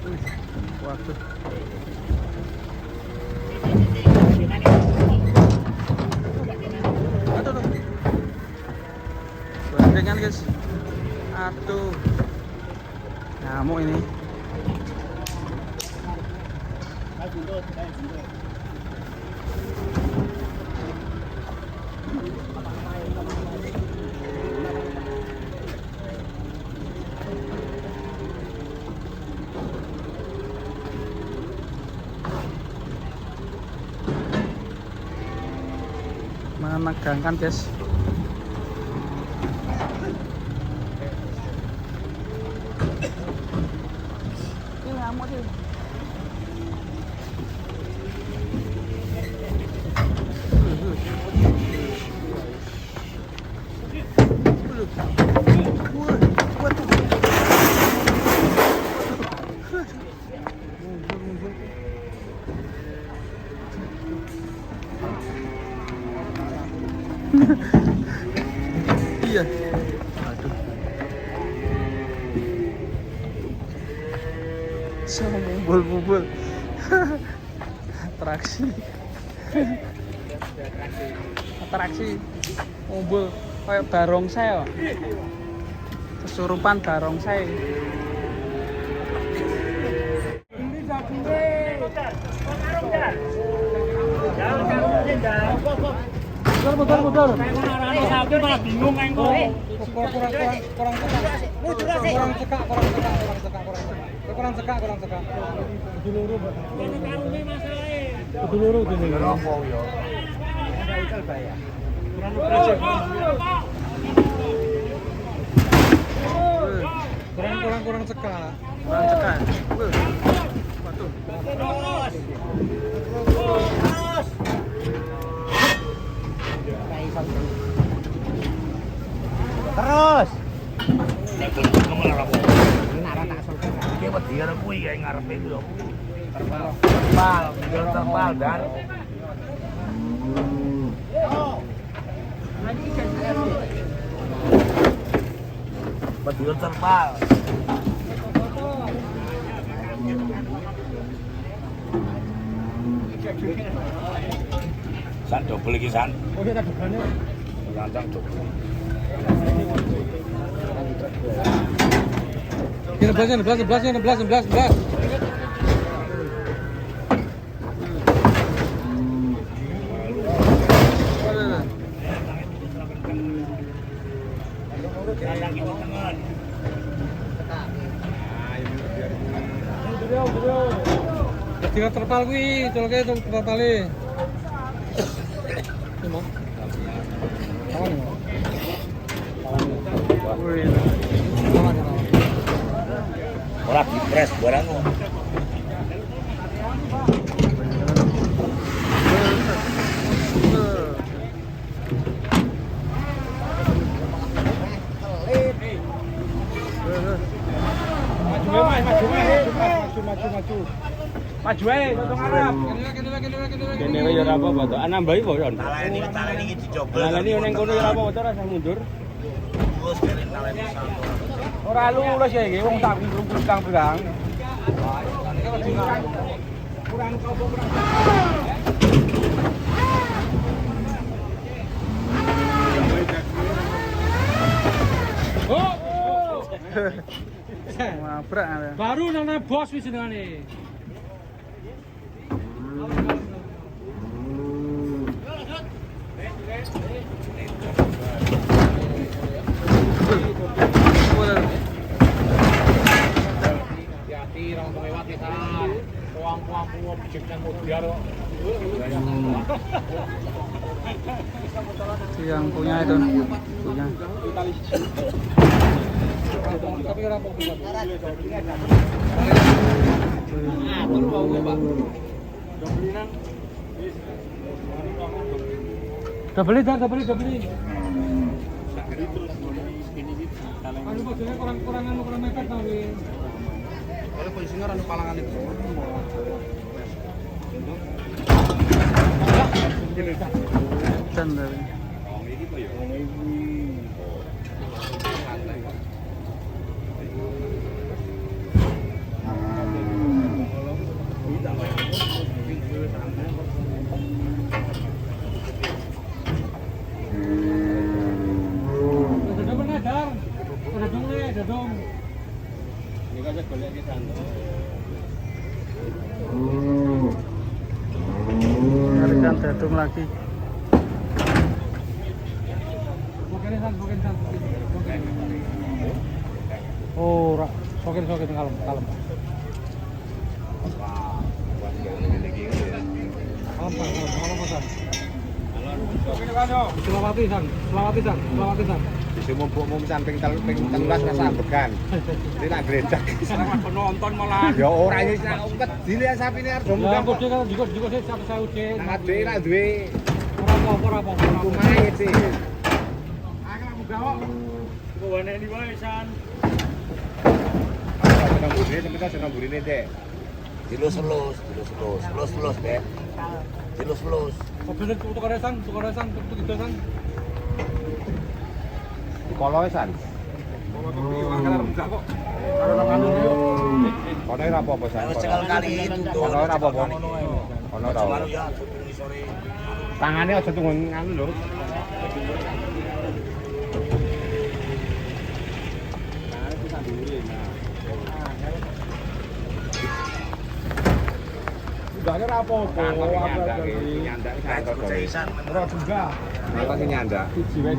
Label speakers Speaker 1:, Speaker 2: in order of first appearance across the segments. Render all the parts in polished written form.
Speaker 1: Waduh. Aduh, aduh. Bandengan guys. Aduh. Nyamuk ini. Menegangkan guys. Ini ngamuk sih. Iya. Aduh. Sama mumbul-mumbul. Atraksi. Atraksi mumbul kayak barongsai kok. Kesurupan barongsai. Motor. Sapi malah bingung kan kok. Kurang cekak. Duluru, Pak. Ini karune masalahe. Duluru dene. Apa yo? Ada ikel bayar. Kurang cekak. Waduh. Terus. Dia wedi arep kuwi kae ngarepe kuwi lho. Terpal dan. Wedi terpal. San double iki san. Oh iya dobelane. Rancang double. Ini belas. Tiga terpal kuwi, colke terpale. Ora dipres barangmu. Maju ae, totong arep. Kene wae ya ora apa-apa to. Nambahi kok, Yon. Taleni iki dicoba. Taleni ning kono ya ora apa-apa to, rasa mundur. Terus kene taleni santo. Ora lulus ya iki, wong tak berang-berang. Kurang coba kurang. Oh. Mabrak. Baru nang bos wis jenengane. Hati-hati orang lewat di sana. Puang-puang bijiknya biar. Yang punya itu punya. Tapi orang punya. Perlu bau Pak. Udah beli. Anu bojone kurang mepet ta wis. Kalau posisinya anu palangan itu. Dan dari. Ini kan golek iki santai.
Speaker 2: Ngerikan datung lagi. Oh, sokin kalem. Kalem Selawati san.
Speaker 1: Bisa mumpuk samping telulas rasa ambekan. Ini nak gredak. Penonton malah. Ya ora iki umpet dilihat sapine arep
Speaker 2: Ya aku dhewe kan juga sih sampai saya uji.
Speaker 1: Nak dhewe nak duwe
Speaker 2: Ora apa.
Speaker 1: kumahe sih.
Speaker 2: Aku gawok.
Speaker 1: Kuwane di wae san. Senang burine dek.
Speaker 3: Dilus-lus, deh. Dilus-lus.
Speaker 2: Bener tukar sang, tuk itu sang.
Speaker 1: Koloe san. Kono ora apa-apa san.
Speaker 3: Sekali kali itu tuh.
Speaker 1: Kono ora apa-apa. Kono ora.
Speaker 3: Baru ya sore.
Speaker 1: Tangane aja tunggu nganu lho. Enggak ada apa-apa. Nyandak kantor gawe. Ora juga. Nek sing nyandak. Siji wae.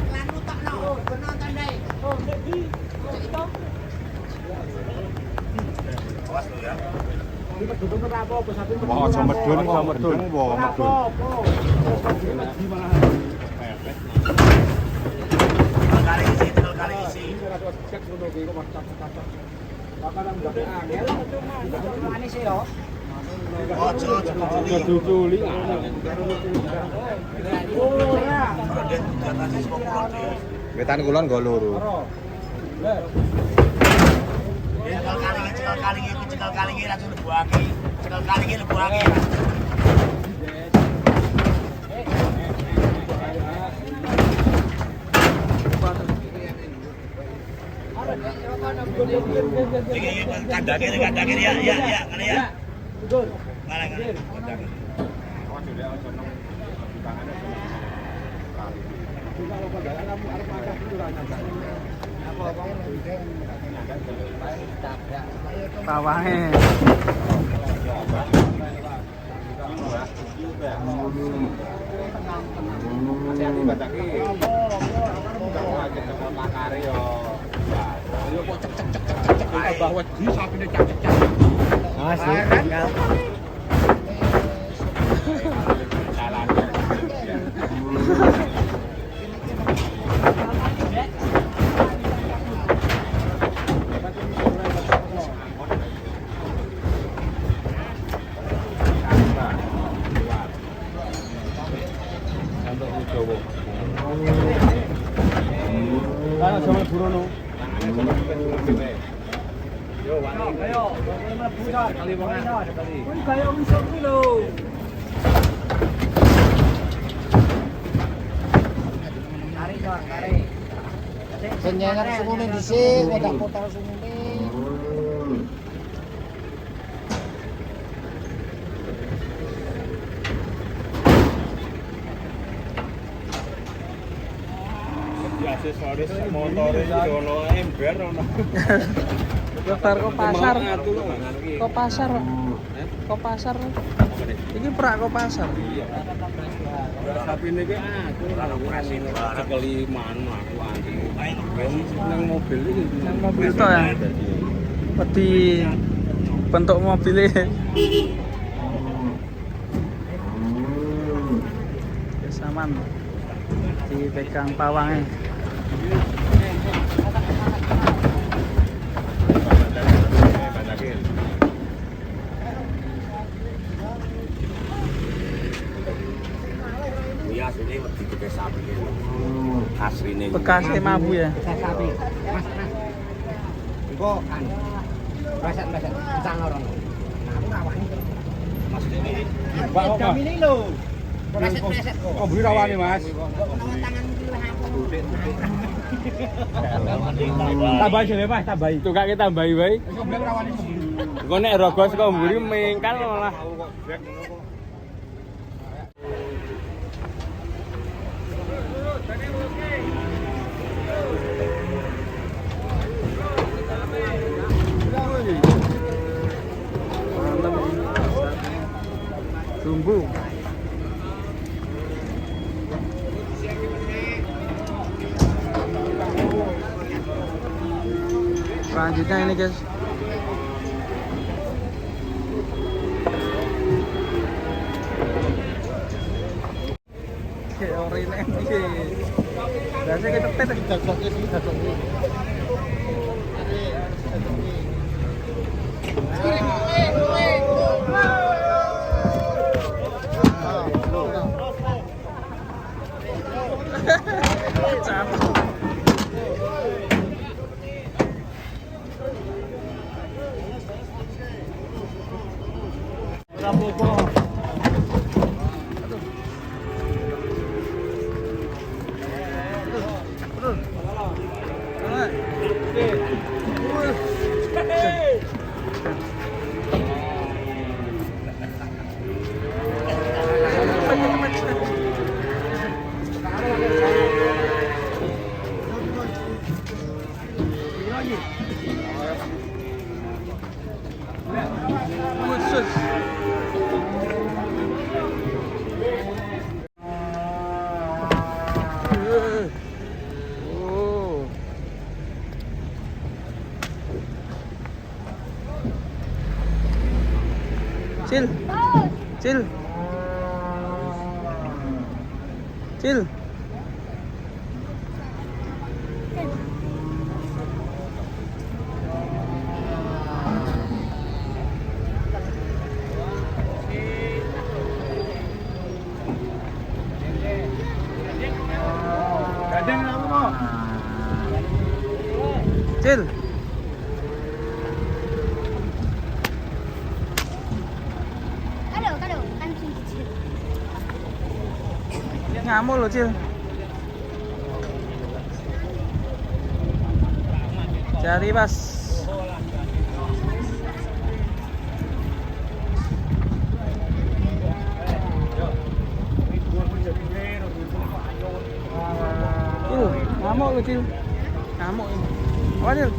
Speaker 4: Lanu tak no, penonton deh. Oh, jadi. Itu.
Speaker 3: Awas lu ya.
Speaker 1: Wah, aja medun kok medun wah medun.
Speaker 3: Kali isi.
Speaker 4: Manis ya.
Speaker 3: Ojo
Speaker 1: Duduli. Wetan kulon nggo loro.
Speaker 3: Cekal kali ini langsung lebuake. Cekal kali ini lebuake. Kandang kiri ya, ngene ya. Mana.
Speaker 2: Tawange.
Speaker 1: Hati-hati bataki. Pakare yo. Ayo kok cek. Bahwa di sapine cek.
Speaker 2: Asik.
Speaker 1: Salah. Ayo sama burono. Yo, ayo, kali banget.
Speaker 2: Kuwi kaya iso kuwi lho.
Speaker 4: Kari. Senyengan sungune dhisik, kotak-kotak sungune.
Speaker 1: Aksesoris motor iki ono ember ono.
Speaker 2: Daftar ke pasar. Kok pasar. Iki perak kok pasar.
Speaker 1: Iya. Sapine iki aku ora operasi sekali manu aku anti. Nang mobil iki
Speaker 2: Nang mobil to ya. Peti bentuk mobilnya. Saman dipegang pawangnya.
Speaker 3: Ya asline wedi gede sapi iki. Asline.
Speaker 2: Bekasnya mabu ya.
Speaker 4: Sapi. Mas. Engko kan. Reset. Cang orang. Nah, aku rawani.
Speaker 3: Mas ini
Speaker 1: Mbak kok.
Speaker 4: Jamine lho. Reset kok.
Speaker 1: Kok buri rawani, Mas?
Speaker 4: Tangan iki lah aku.
Speaker 1: Tambahi dhewe, Mas, tambahi. Tukake tambahi wae. Iso blek rawani mburi. Engko nek rogos kok mburi mengkal malah.
Speaker 2: Selanjutnya ini guys. Oke, ori ini guys. Biasanya kita tet. Khusus. Oh. Cil. Cil. Cil. Cil.
Speaker 5: Kado, kancing kecil.
Speaker 2: Ngamuk loh, Cil. Cari pas. Cil, ngamuk loh, Cil. Ngamuk ini. Apa, Cil?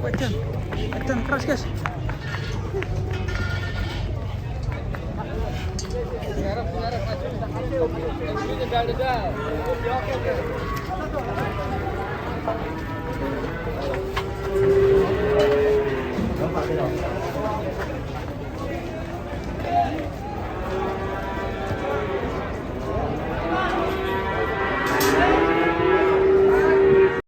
Speaker 2: Wedan keras guys.